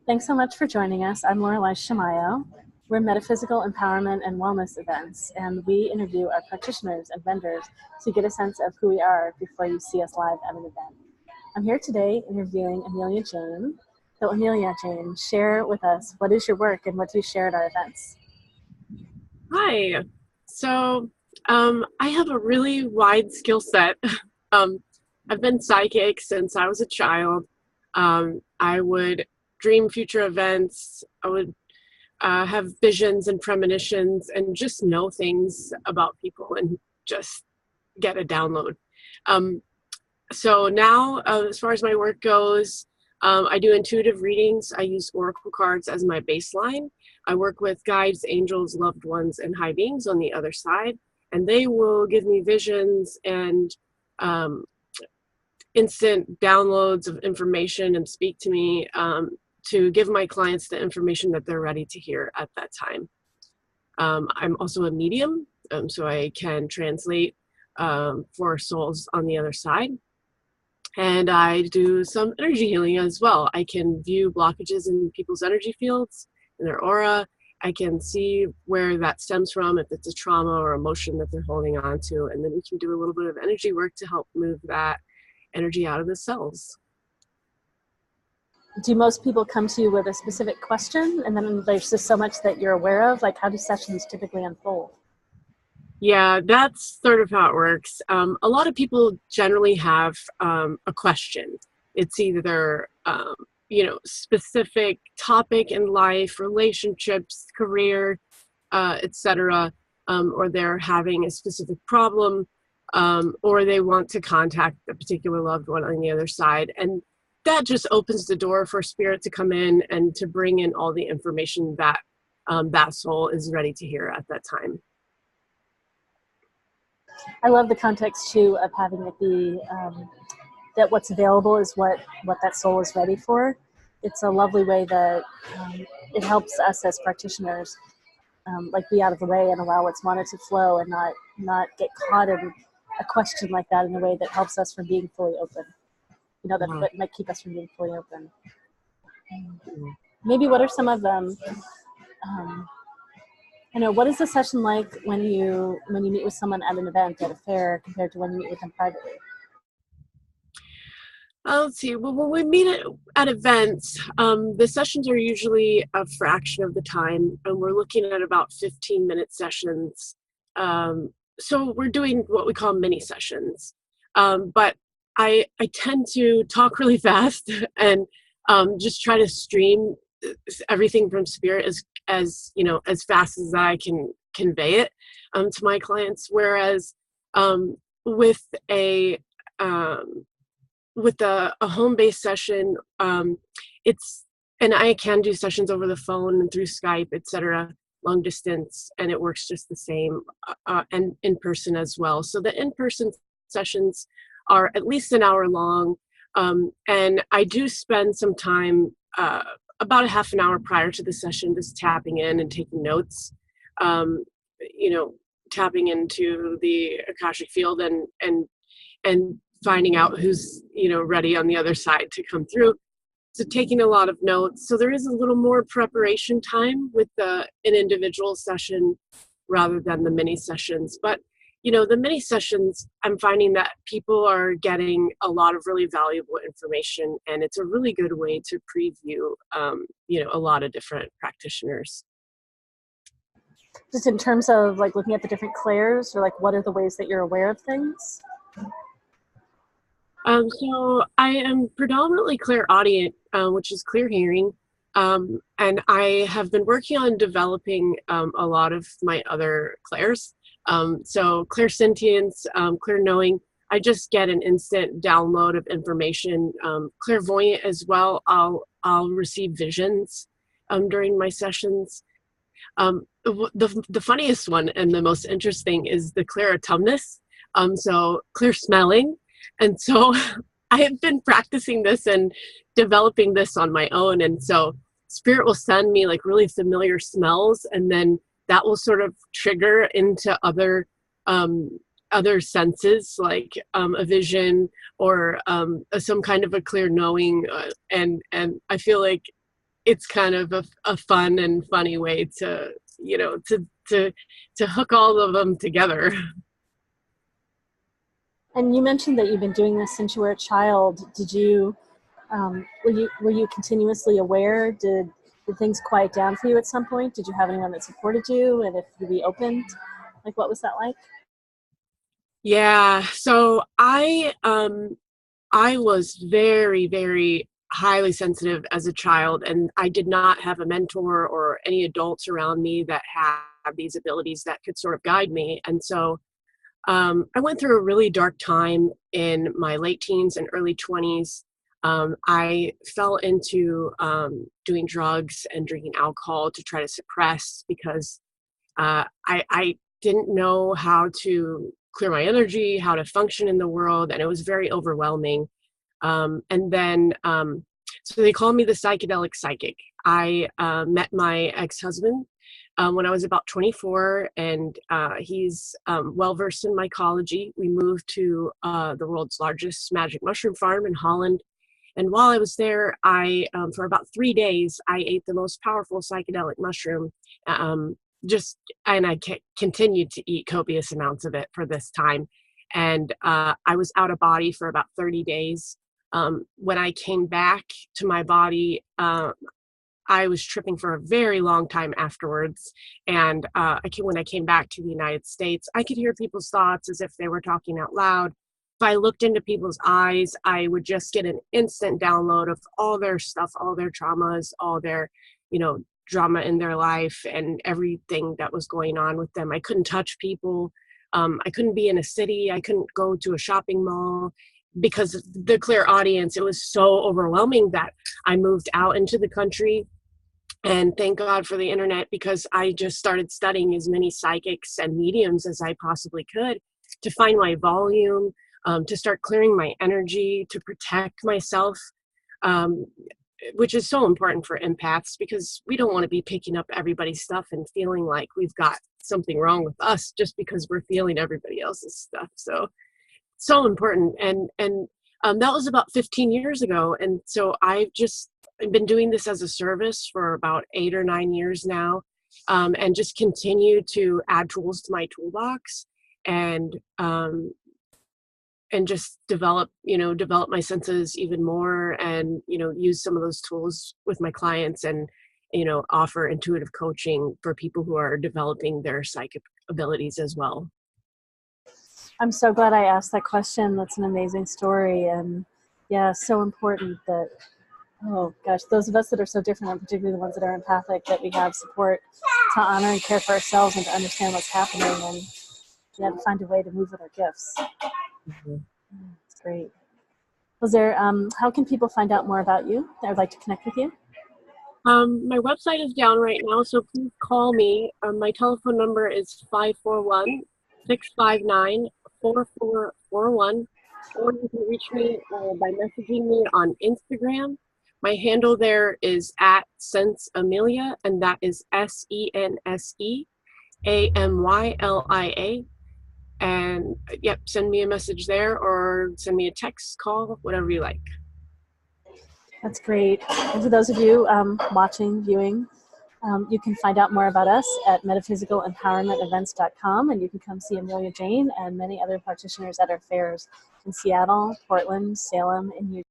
Thanks so much for joining us. I'm Lorelei Shamayo. We're Metaphysical Empowerment and Wellness Events, and we interview our practitioners and vendors to get a sense of who we are before you see us live at an event. I'm here today interviewing Amylia Jayne. So Amylia Jayne, share with us what is your work and what do you share at our events? Hi. So I have a really wide skill set. Um, I've been psychic since I was a child. I would dream future events. I would have visions and premonitions and just know things about people and just get a download. Um, so now, as far as my work goes, I do intuitive readings. I use oracle cards as my baseline. I work with guides, angels, loved ones, and high beings on the other side, and they will give me visions and um, instant downloads of information and speak to me to give my clients the information that they're ready to hear at that time. I'm also a medium, so I can translate for souls on the other side. And I do some energy healing as well. I can view blockages in people's energy fields, in their aura. I can see where that stems from, if it's a trauma or emotion that they're holding on to. And then we can do a little bit of energy work to help move that energy out of the cells. Do most people come to you with a specific question and then there's just so much that you're aware of? Like, how do sessions typically unfold? Yeah, that's sort of how it works. A lot of people generally have a question. It's either specific topic in life, relationships, career, etc., or they're having a specific problem, or they want to contact a particular loved one on the other side, and that just opens the door for spirit to come in and to bring in all the information that that soul is ready to hear at that time. I love the context too of having it be that what's available is what that soul is ready for. It's a lovely way that it helps us as practitioners like be out of the way and allow what's wanted to flow and not get caught in a question like that in a way that helps us from being fully open. You know, that might keep us from being fully open. Maybe what are some of them? What is the session like when you meet with someone at an event, at a fair, compared to when you meet with them privately? Let's see. Well, when we meet at events, the sessions are usually a fraction of the time, and we're looking at about 15-minute sessions. So we're doing what we call mini sessions. But I tend to talk really fast and just try to stream everything from spirit as fast as I can convey it to my clients. Whereas with a home-based session, and I can do sessions over the phone and through Skype, etc., long distance, and it works just the same, and in person as well. So the in-person sessions are at least an hour long, and I do spend some time, about a half an hour prior to the session, just tapping in and taking notes, tapping into the Akashic field and finding out who's ready on the other side to come through. So taking a lot of notes. So there is a little more preparation time with an individual session rather than the mini sessions. But the mini sessions, I'm finding that people are getting a lot of really valuable information, and it's a really good way to preview a lot of different practitioners. Just in terms of like looking at the different clairs, or like what are the ways that you're aware of things? So I am predominantly clairaudient, which is clear hearing, and I have been working on developing a lot of my other clairs. So clairsentience, clear knowing. I just get an instant download of information. Clairvoyant as well. I'll receive visions during my sessions. The funniest one and the most interesting is the clairatumnus. So clear smelling. And so I have been practicing this and developing this on my own. And so spirit will send me like really familiar smells, and then that will sort of trigger into other senses, like a vision or some kind of a clear knowing. And I feel like it's kind of a fun and funny way to, you know, to hook all of them together. And you mentioned that you've been doing this since you were a child. Did you, were you continuously aware? Did things quiet down for you at some point? Did you have anyone that supported you? And if you reopened, like what was that like? Yeah, so I was very, very highly sensitive as a child, and I did not have a mentor or any adults around me that had these abilities that could sort of guide me. And so I went through a really dark time in my late teens and early 20s. I fell into doing drugs and drinking alcohol to try to suppress because I didn't know how to clear my energy, how to function in the world, and it was very overwhelming. And then, so they call me the psychedelic psychic. I met my ex-husband when I was about 24, and he's well-versed in mycology. We moved to the world's largest magic mushroom farm in Holland. And while I was there, for about 3 days, I ate the most powerful psychedelic mushroom. Um, and I continued to eat copious amounts of it for this time. And I was out of body for about 30 days. When I came back to my body, I was tripping for a very long time afterwards. And when I came back to the United States, I could hear people's thoughts as if they were talking out loud. If I looked into people's eyes, I would just get an instant download of all their stuff, all their traumas, all their, drama in their life and everything that was going on with them. I couldn't touch people. I couldn't be in a city. I couldn't go to a shopping mall because the clear audience, it was so overwhelming that I moved out into the country. And thank God for the internet, because I just started studying as many psychics and mediums as I possibly could to find my volume, to start clearing my energy, to protect myself, which is so important for empaths because we don't want to be picking up everybody's stuff and feeling like we've got something wrong with us just because we're feeling everybody else's stuff. So important. And that was about 15 years ago. And so I've been doing this as a service for about 8 or 9 years now, and just continue to add tools to my toolbox and just develop my senses even more, and use some of those tools with my clients, and offer intuitive coaching for people who are developing their psychic abilities as well. I'm so glad I asked that question. That's an amazing story. And yeah, so important that, oh gosh, those of us that are so different, and particularly the ones that are empathic, that we have support to honor and care for ourselves and to understand what's happening, and to find a way to move with our gifts. Mm-hmm. That's great. Was there, how can people find out more about you? I would like to connect with you. My website is down right now, so please call me. My telephone number is 541-659-4441, or you can reach me by messaging me on Instagram. My handle there is @SenseAmylia, and that is SenseAmylia. And send me a message there, or send me a text, call, whatever you like. That's great. And for those of you watching, viewing, you can find out more about us at MetaphysicalEmpowermentEvents.com, and you can come see Amylia, Jayne, and many other practitioners at our fairs in Seattle, Portland, Salem, and Utah.